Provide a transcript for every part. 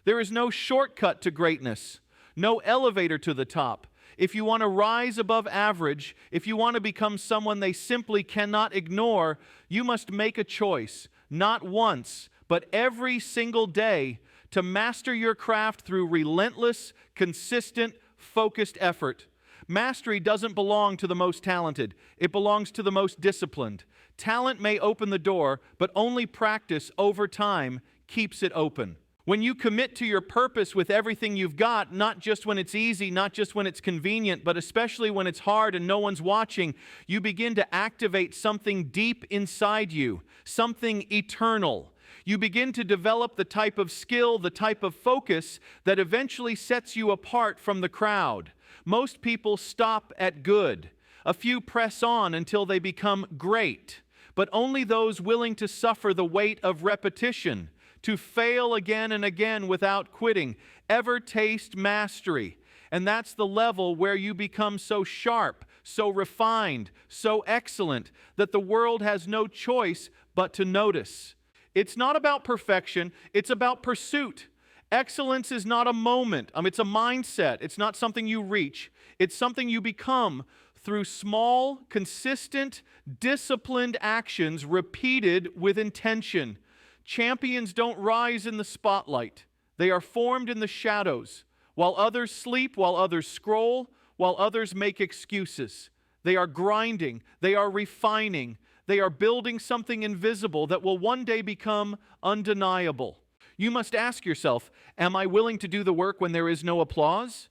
There is no shortcut to greatness, no elevator to the top. If you want to rise above average, if you want to become someone they simply cannot ignore, you must make a choice, not once, but every single day, to master your craft through relentless, consistent, focused effort. Mastery doesn't belong to the most talented. It belongs to the most disciplined. Talent may open the door, but only practice over time keeps it open. When you commit to your purpose with everything you've got, not just when it's easy, not just when it's convenient, but especially when it's hard and no one's watching, you begin to activate something deep inside you, something eternal. You begin to develop the type of skill, the type of focus that eventually sets you apart from the crowd. Most people stop at good. A few press on until they become great, but only those willing to suffer the weight of repetition, to fail again and again without quitting, ever taste mastery. And that's the level where you become so sharp, so refined, so excellent that the world has no choice but to notice. It's not about perfection, it's about pursuit. Excellence is not a moment. It's a mindset. It's not something you reach. It's something you become through small, consistent, disciplined actions repeated with intention. Champions don't rise in the spotlight. They are formed in the shadows. While others sleep, while others scroll, while others make excuses. They are grinding. They are refining. They are building something invisible that will one day become undeniable. You must ask yourself, am I willing to do the work when there is no applause?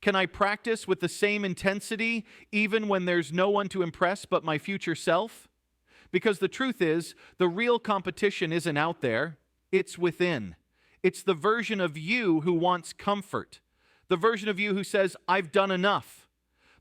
Can I practice with the same intensity even when there's no one to impress but my future self? Because the truth is, the real competition isn't out there, it's within. It's the version of you who wants comfort, the version of you who says, I've done enough.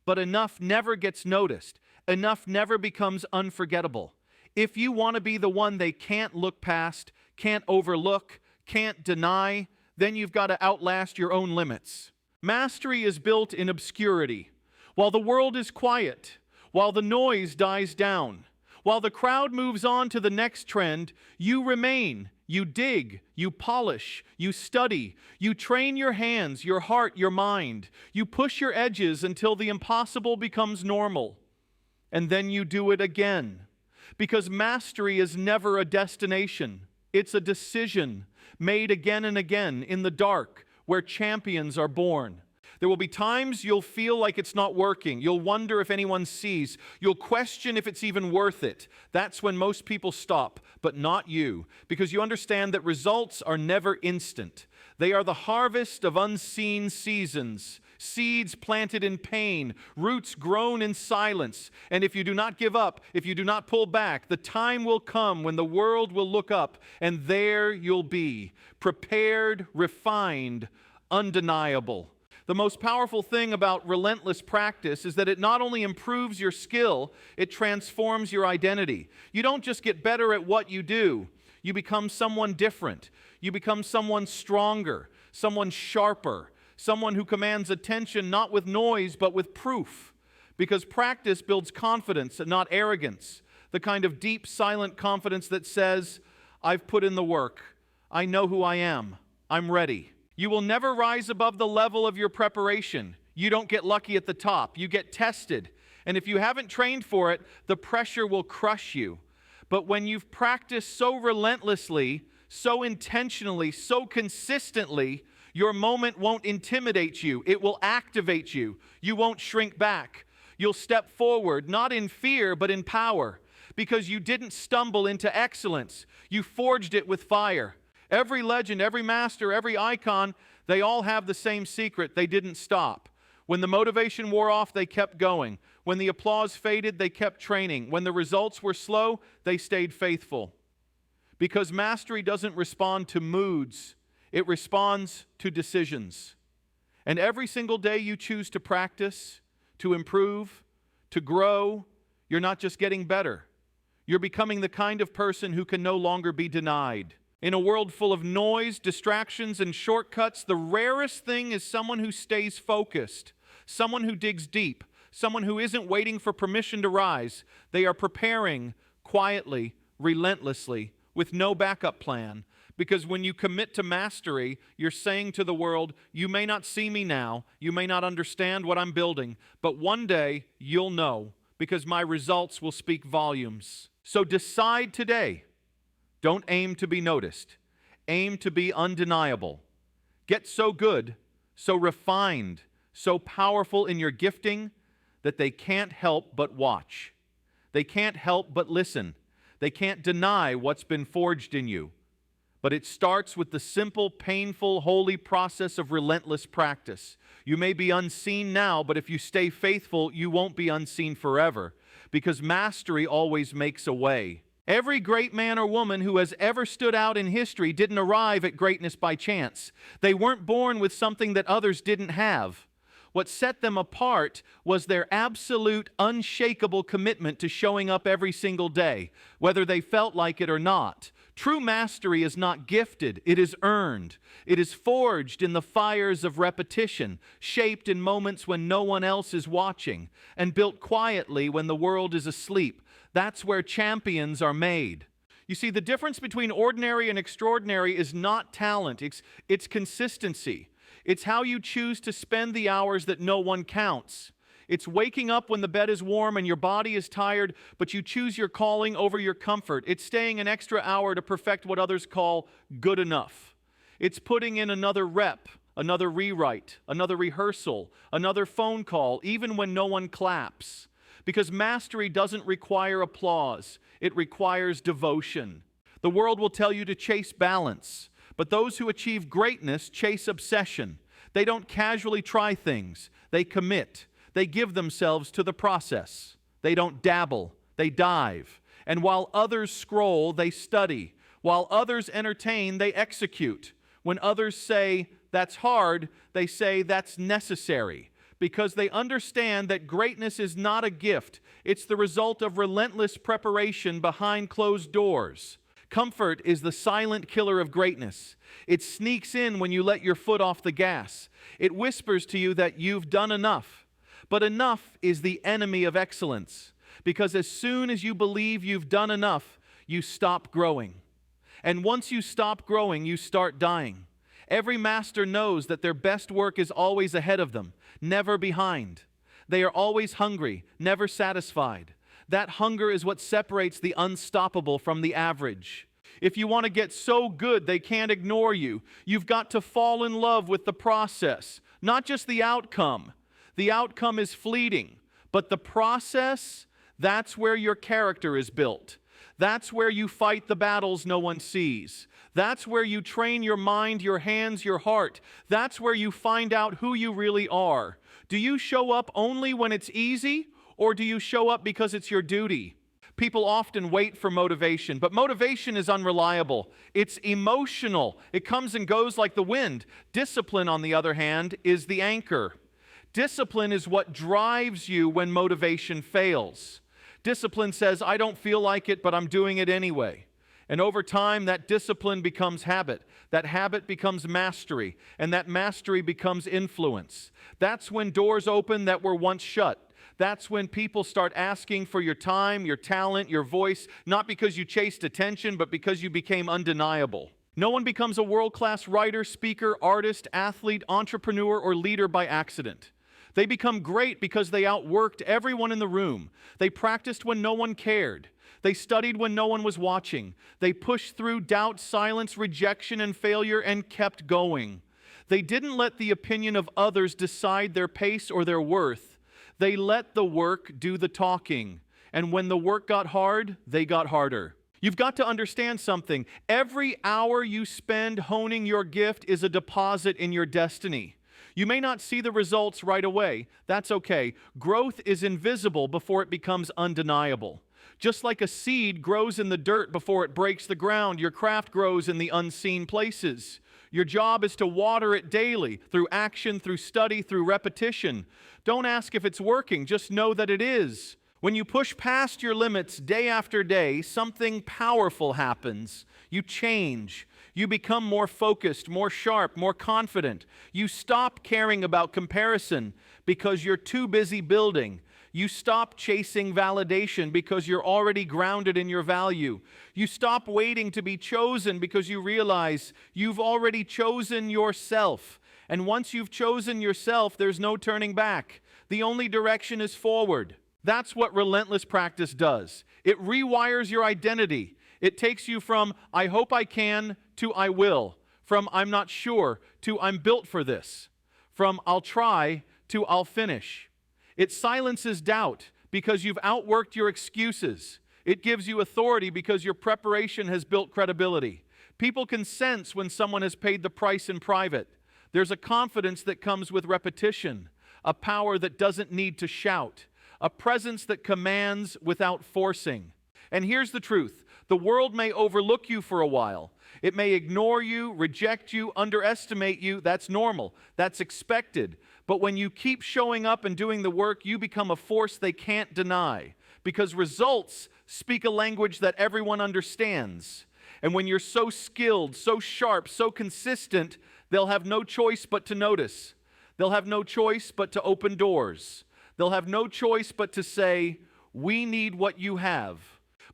But enough never gets noticed. Enough never becomes unforgettable. If you want to be the one they can't look past, can't overlook, can't deny, then you've got to outlast your own limits. Mastery is built in obscurity. While the world is quiet, while the noise dies down, while the crowd moves on to the next trend, you remain, you dig, you polish, you study, you train your hands, your heart, your mind. You push your edges until the impossible becomes normal. And then you do it again. Because mastery is never a destination. It's a decision made again and again in the dark where champions are born. There will be times you'll feel like it's not working. You'll wonder if anyone sees. You'll question if it's even worth it. That's when most people stop, but not you, because you understand that results are never instant. They are the harvest of unseen seasons, seeds planted in pain, roots grown in silence. And if you do not give up, if you do not pull back, the time will come when the world will look up, and there you'll be, prepared, refined, undeniable. The most powerful thing about relentless practice is that it not only improves your skill, it transforms your identity. You don't just get better at what you do. You become someone different. You become someone stronger, someone sharper, someone who commands attention not with noise but with proof. Because practice builds confidence and not arrogance. The kind of deep, silent confidence that says, I've put in the work. I know who I am. I'm ready. You will never rise above the level of your preparation. You don't get lucky at the top. You get tested. And if you haven't trained for it, the pressure will crush you. But when you've practiced so relentlessly, so intentionally, so consistently, your moment won't intimidate you. It will activate you. You won't shrink back. You'll step forward, not in fear, but in power. Because you didn't stumble into excellence. You forged it with fire. Every legend, every master, every icon, they all have the same secret. They didn't stop. When the motivation wore off, they kept going. When the applause faded, they kept training. When the results were slow, they stayed faithful. Because mastery doesn't respond to moods. It responds to decisions. And every single day you choose to practice, to improve, to grow, you're not just getting better. You're becoming the kind of person who can no longer be denied. In a world full of noise, distractions, and shortcuts, the rarest thing is someone who stays focused, someone who digs deep, someone who isn't waiting for permission to rise. They are preparing quietly, relentlessly, with no backup plan, Because when you commit to mastery, you're saying to the world, you may not see me now, you may not understand what I'm building, but one day you'll know, because my results will speak volumes. So decide today. Don't aim to be noticed. Aim to be undeniable. Get so good, so refined, so powerful in your gifting that they can't help but watch. They can't help but listen. They can't deny what's been forged in you. But it starts with the simple, painful, holy process of relentless practice. You may be unseen now, but if you stay faithful, you won't be unseen forever, because mastery always makes a way. Every great man or woman who has ever stood out in history didn't arrive at greatness by chance. They weren't born with something that others didn't have. What set them apart was their absolute, unshakable commitment to showing up every single day, whether they felt like it or not. True mastery is not gifted, it is earned. It is forged in the fires of repetition, shaped in moments when no one else is watching, and built quietly when the world is asleep. That's where champions are made. You see, the difference between ordinary and extraordinary is not talent, it's consistency. It's how you choose to spend the hours that no one counts. It's waking up when the bed is warm and your body is tired, but you choose your calling over your comfort. It's staying an extra hour to perfect what others call good enough. It's putting in another rep, another rewrite, another rehearsal, another phone call, even when no one claps. Because mastery doesn't require applause, it requires devotion. The world will tell you to chase balance, but those who achieve greatness chase obsession. They don't casually try things, they commit. They give themselves to the process. They don't dabble, they dive. And while others scroll, they study. While others entertain, they execute. When others say, that's hard, they say, that's necessary. Because they understand that greatness is not a gift. It's the result of relentless preparation behind closed doors. Comfort is the silent killer of greatness. It sneaks in when you let your foot off the gas. It whispers to you that you've done enough. But enough is the enemy of excellence, because as soon as you believe you've done enough, you stop growing. And once you stop growing, you start dying. Every master knows that their best work is always ahead of them, never behind. They are always hungry, never satisfied. That hunger is what separates the unstoppable from the average. If you want to get so good they can't ignore you, you've got to fall in love with the process, not just the outcome. The outcome is fleeting, but the process, that's where your character is built. That's where you fight the battles no one sees. That's where you train your mind, your hands, your heart. That's where you find out who you really are. Do you show up only when it's easy, or do you show up because it's your duty? People often wait for motivation, but motivation is unreliable. It's emotional. It comes and goes like the wind. Discipline, on the other hand, is the anchor. Discipline is what drives you when motivation fails. Discipline says, I don't feel like it, but I'm doing it anyway. And over time, that discipline becomes habit. That habit becomes mastery. And that mastery becomes influence. That's when doors open that were once shut. That's when people start asking for your time, your talent, your voice, not because you chased attention, but because you became undeniable. No one becomes a world-class writer, speaker, artist, athlete, entrepreneur, or leader by accident. They become great because they outworked everyone in the room. They practiced when no one cared. They studied when no one was watching. They pushed through doubt, silence, rejection, and failure and kept going. They didn't let the opinion of others decide their pace or their worth. They let the work do the talking. And when the work got hard, they got harder. You've got to understand something. Every hour you spend honing your gift is a deposit in your destiny. You may not see the results right away. That's okay. Growth is invisible before it becomes undeniable. Just like a seed grows in the dirt before it breaks the ground, your craft grows in the unseen places. Your job is to water it daily, through action, through study, through repetition. Don't ask if it's working, just know that it is. When you push past your limits day after day, something powerful happens. You change. You become more focused, more sharp, more confident. You stop caring about comparison because you're too busy building. You stop chasing validation because you're already grounded in your value. You stop waiting to be chosen because you realize you've already chosen yourself. And once you've chosen yourself, there's no turning back. The only direction is forward. That's what relentless practice does. It rewires your identity. It takes you from I hope I can to I will, from I'm not sure to I'm built for this, from I'll try to I'll finish. It silences doubt because you've outworked your excuses. It gives you authority because your preparation has built credibility. People can sense when someone has paid the price in private. There's a confidence that comes with repetition, a power that doesn't need to shout, a presence that commands without forcing. And here's the truth. The world may overlook you for a while. It may ignore you, reject you, underestimate you. That's normal. That's expected. But when you keep showing up and doing the work, you become a force they can't deny, because results speak a language that everyone understands. And when you're so skilled, so sharp, so consistent, they'll have no choice but to notice. They'll have no choice but to open doors. They'll have no choice but to say, we need what you have.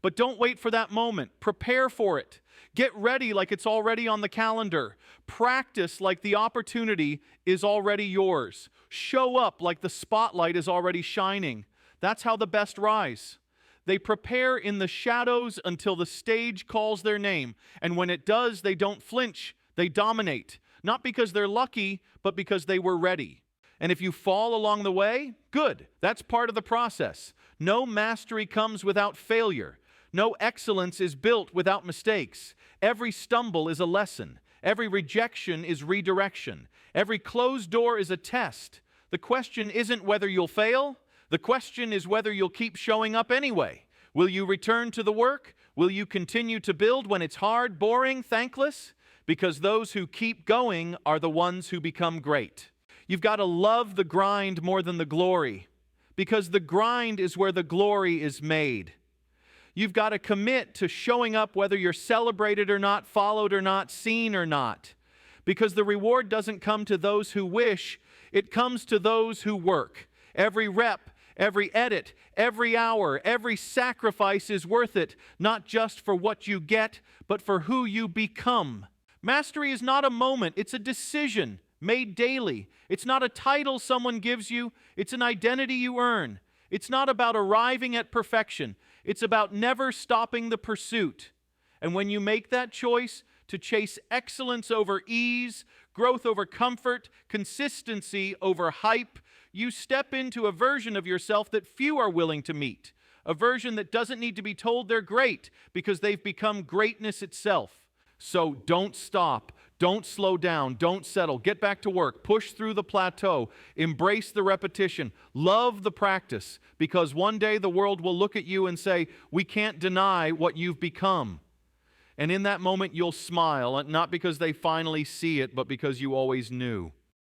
But don't wait for that moment. Prepare for it. Get ready like it's already on the calendar. Practice like the opportunity is already yours. Show up like the spotlight is already shining. That's how the best rise. They prepare in the shadows until the stage calls their name. And when it does, they don't flinch. They dominate. Not because they're lucky, but because they were ready. And if you fall along the way, good. That's part of the process. No mastery comes without failure. No excellence is built without mistakes. Every stumble is a lesson. Every rejection is redirection. Every closed door is a test. The question isn't whether you'll fail. The question is whether you'll keep showing up anyway. Will you return to the work? Will you continue to build when it's hard, boring, thankless? Because those who keep going are the ones who become great. You've got to love the grind more than the glory, because the grind is where the glory is made. You've got to commit to showing up whether you're celebrated or not, followed or not, seen or not. Because the reward doesn't come to those who wish, it comes to those who work. Every rep, every edit, every hour, every sacrifice is worth it, not just for what you get, but for who you become. Mastery is not a moment, it's a decision made daily. It's not a title someone gives you, it's an identity you earn. It's not about arriving at perfection. It's about never stopping the pursuit. And when you make that choice to chase excellence over ease, growth over comfort, consistency over hype, you step into a version of yourself that few are willing to meet. A version that doesn't need to be told they're great because they've become greatness itself. So don't stop. Don't slow down. Don't settle. Get back to work. Push through the plateau. Embrace the repetition. Love the practice, because one day the world will look at you and say, we can't deny what you've become. And in that moment you'll smile, not because they finally see it, but because you always knew.